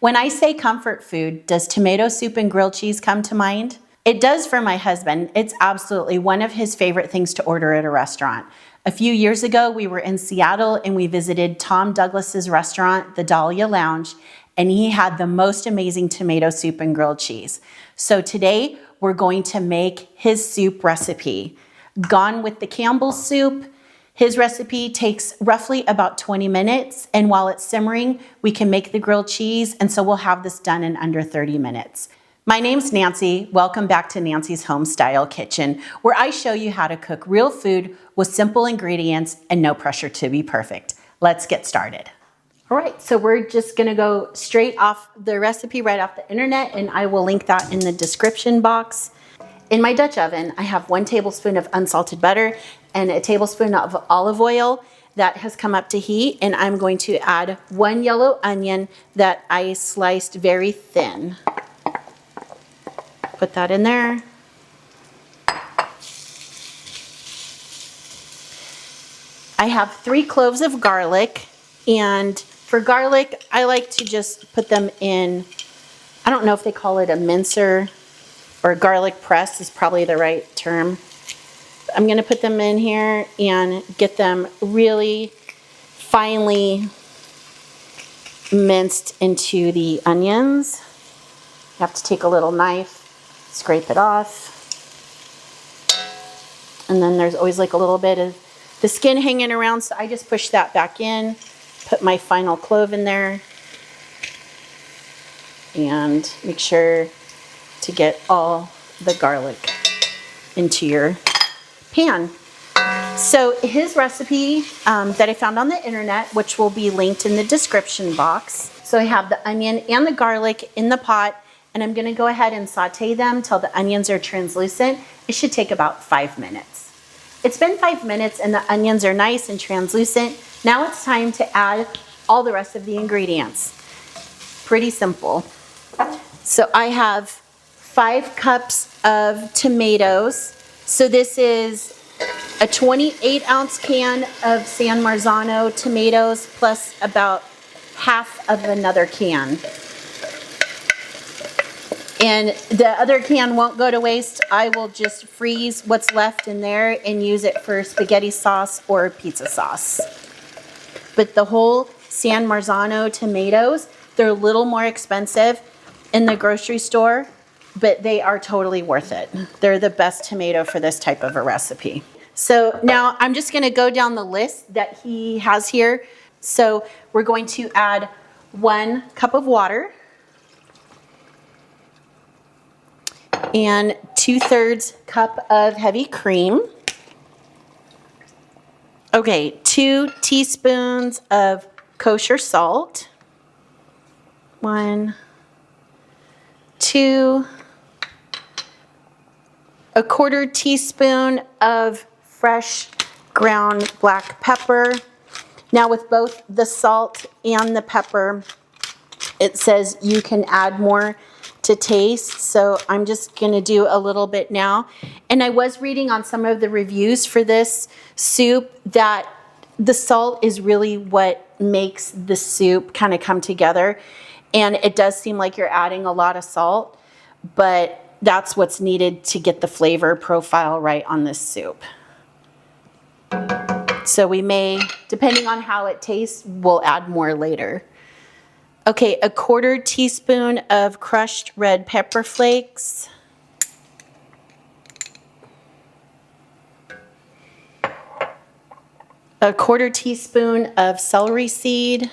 When I say comfort food, does tomato soup and grilled cheese come to mind? It does for my husband. It's absolutely one of his favorite things to order at a restaurant. A few years ago, we were in Seattle and we visited Tom Douglas's restaurant, the Dahlia Lounge, and he had the most amazing tomato soup and grilled cheese. So today, we're going to make his soup recipe. Gone with the Campbell's soup. His recipe takes roughly about 20 minutes, and while it's simmering, we can make the grilled cheese, and so we'll have this done in under 30 minutes. My name's Nancy. Welcome back to Nancy's Home Style Kitchen, where I show you how to cook real food with simple ingredients and no pressure to be perfect. Let's get started. All right, so we're just gonna go straight off the recipe right off the internet, and I will link that in the description box. In my Dutch oven, I have 1 tablespoon of unsalted butter and a tablespoon of olive oil that has come up to heat, and I'm going to add 1 yellow onion that I sliced very thin. Put that in there. I have 3 cloves of garlic, and for garlic, I like to just put them in, I don't know if they call it a mincer or garlic press is probably the right term. I'm gonna put them in here and get them really finely minced into the onions. You have to take a little knife, scrape it off. And then there's always like a little bit of the skin hanging around, so I just push that back in, put my final clove in there, and make sure to get all the garlic into your pan. So his recipe that I found on the internet, which will be linked in the description box. So I have the onion and the garlic in the pot, and I'm gonna go ahead and saute them till the onions are translucent. It should take about 5 minutes. It's been 5 minutes and the onions are nice and translucent. Now it's time to add all the rest of the ingredients. Pretty simple. So I have 5 cups of tomatoes. So this is a 28-ounce can of San Marzano tomatoes plus about half of another can. And the other can won't go to waste. I will just freeze what's left in there and use it for spaghetti sauce or pizza sauce. But the whole San Marzano tomatoes, they're a little more expensive in the grocery store, but they are totally worth it. They're the best tomato for this type of a recipe. So now I'm just gonna go down the list that he has here. So we're going to add 1 cup of water and 2/3 cup of heavy cream. Okay, 2 teaspoons of kosher salt. 1, 2, 1/4 teaspoon of fresh ground black pepper. Now with both the salt and the pepper, it says you can add more to taste, so I'm just gonna do a little bit now. And I was reading on some of the reviews for this soup that the salt is really what makes the soup kind of come together. And it does seem like you're adding a lot of salt, but that's what's needed to get the flavor profile right on this soup. So we may, depending on how it tastes, we'll add more later. Okay, 1/4 teaspoon of crushed red pepper flakes. A 1/4 teaspoon of celery seed.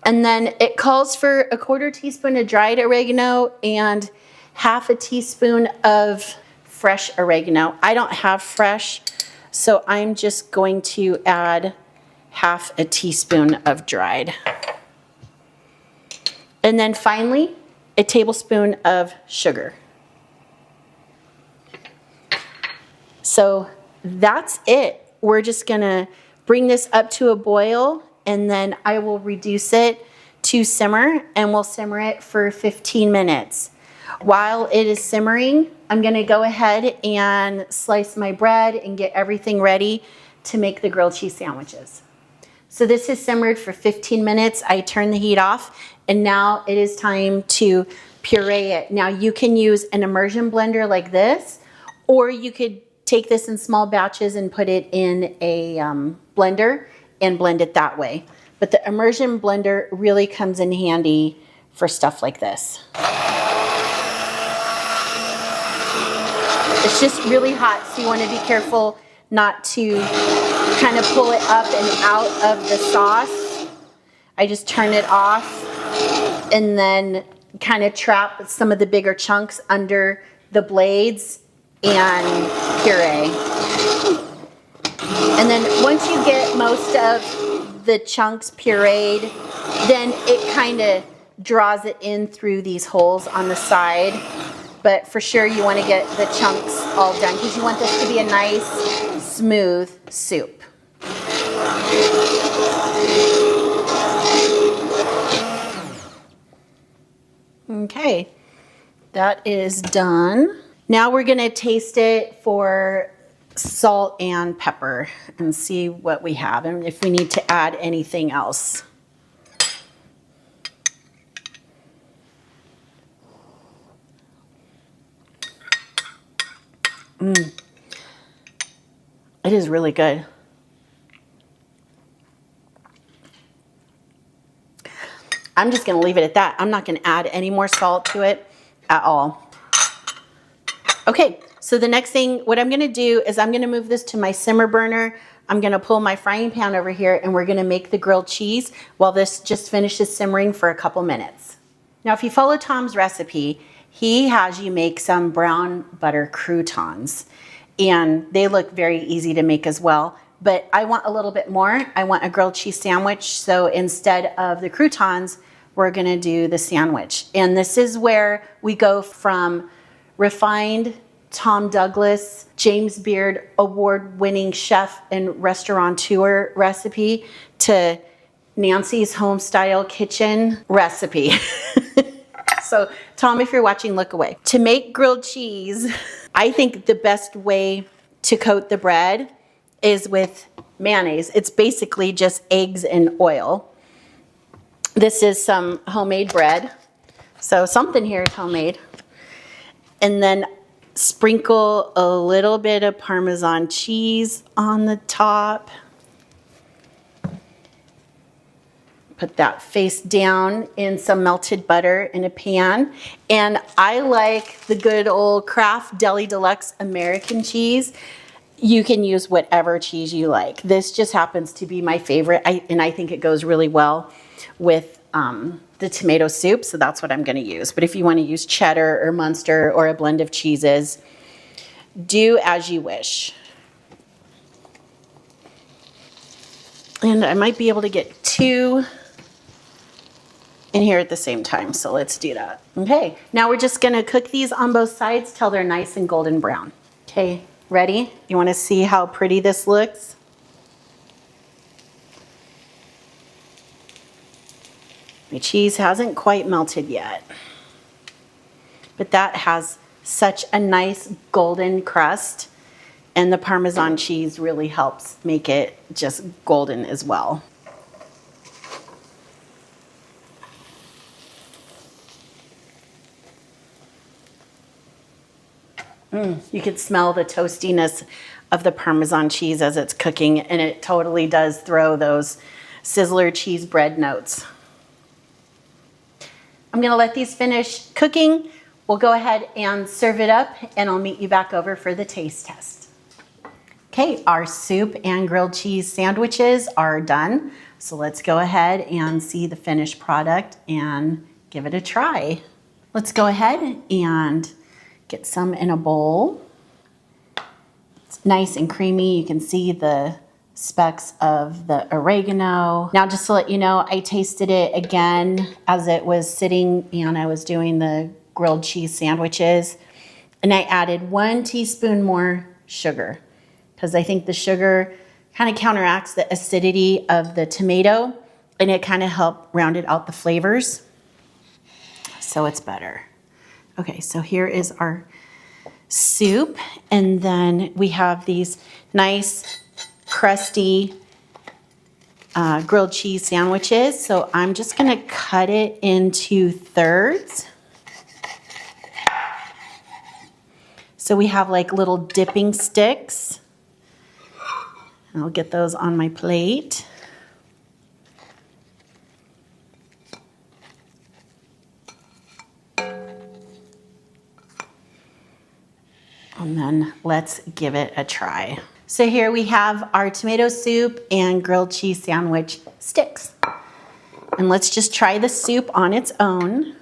And then it calls for 1/4 teaspoon of dried oregano and 1/2 teaspoon of fresh oregano. I don't have fresh, so I'm just going to add 1/2 teaspoon of dried. And then finally, a tablespoon of sugar. So that's it. We're just gonna bring this up to a boil, and then I will reduce it to simmer, and we'll simmer it for 15 minutes. While it is simmering, I'm gonna go ahead and slice my bread and get everything ready to make the grilled cheese sandwiches. So this is simmered for 15 minutes. I turn the heat off, and now it is time to puree it. Now you can use an immersion blender like this, or you could take this in small batches and put it in a blender and blend it that way. But the immersion blender really comes in handy for stuff like this. It's just really hot, so you want to be careful not to kind of pull it up and out of the sauce. I just turn it off and then kind of trap some of the bigger chunks under the blades and puree. And then once you get most of the chunks pureed, then it kind of draws it in through these holes on the side. But for sure you want to get the chunks all done because you want this to be a nice, smooth soup. Okay, that is done. Now we're going to taste it for salt and pepper and see what we have and if we need to add anything else. It is really good. I'm just going to leave it at that. I'm not going to add any more salt to it at all. Okay, so the next thing, what I'm going to do is I'm going to move this to my simmer burner. I'm going to pull my frying pan over here and we're going to make the grilled cheese while this just finishes simmering for a couple minutes. Now, if you follow Tom's recipe, he has you make some brown butter croutons, and they look very easy to make as well. But I want a little bit more. I want a grilled cheese sandwich. So instead of the croutons, we're going to do the sandwich. And this is where we go from refined Tom Douglas, James Beard award-winning chef and restaurateur recipe to Nancy's home-style kitchen recipe. So, Tom, if you're watching, look away. To make grilled cheese, I think the best way to coat the bread is with mayonnaise. It's basically just eggs and oil. This is some homemade bread. So something here is homemade. And then sprinkle a little bit of Parmesan cheese on the top. Put that face down in some melted butter in a pan. And I like the good old Kraft Deli Deluxe American cheese. You can use whatever cheese you like. This just happens to be my favorite, and I think it goes really well with the tomato soup, so that's what I'm going to use. But if you want to use cheddar or Munster or a blend of cheeses, do as you wish. And I might be able to get two in here at the same time, so let's do that. Okay, now we're just going to cook these on both sides till they're nice and golden brown. Okay, ready? You want to see how pretty this looks? My cheese hasn't quite melted yet, but that has such a nice golden crust, and the Parmesan cheese really helps make it just golden as well. You can smell the toastiness of the Parmesan cheese as it's cooking, and it totally does throw those Sizzler cheese bread notes. I'm going to let these finish cooking. We'll go ahead and serve it up, and I'll meet you back over for the taste test. Okay, our soup and grilled cheese sandwiches are done. So let's go ahead and see the finished product and give it a try. Let's go ahead and get some in a bowl. It's nice and creamy. You can see the specks of the oregano. Now, just to let you know, I tasted it again as it was sitting and I was doing the grilled cheese sandwiches. And I added 1 teaspoon more sugar because I think the sugar kind of counteracts the acidity of the tomato and it kind of helped round it out the flavors. So it's better. Okay, so here is our soup, and then we have these nice crusty grilled cheese sandwiches. So I'm just gonna cut it into thirds. So we have like little dipping sticks. I'll get those on my plate. And then let's give it a try. So here we have our tomato soup and grilled cheese sandwich sticks. And let's just try the soup on its own.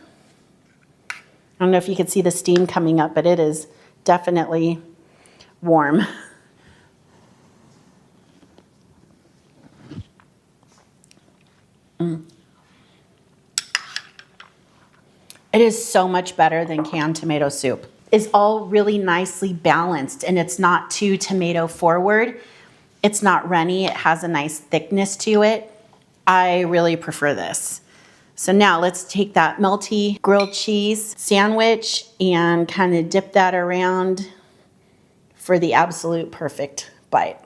I don't know if you can see the steam coming up, but it is definitely warm. It is so much better than canned tomato soup. It's all really nicely balanced and it's not too tomato forward. It's not runny, it has a nice thickness to it. I really prefer this. So now let's take that melty grilled cheese sandwich and kind of dip that around for the absolute perfect bite.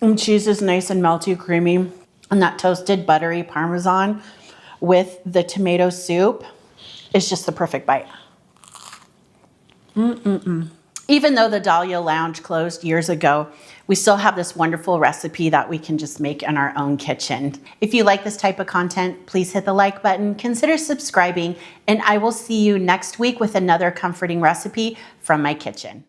And cheese is nice and melty, creamy, and that toasted buttery parmesan with the tomato soup is just the perfect bite. Even though the Dahlia Lounge closed years ago, we still have this wonderful recipe that we can just make in our own kitchen. If you like this type of content, please hit the like button, consider subscribing, and I will see you next week with another comforting recipe from my kitchen.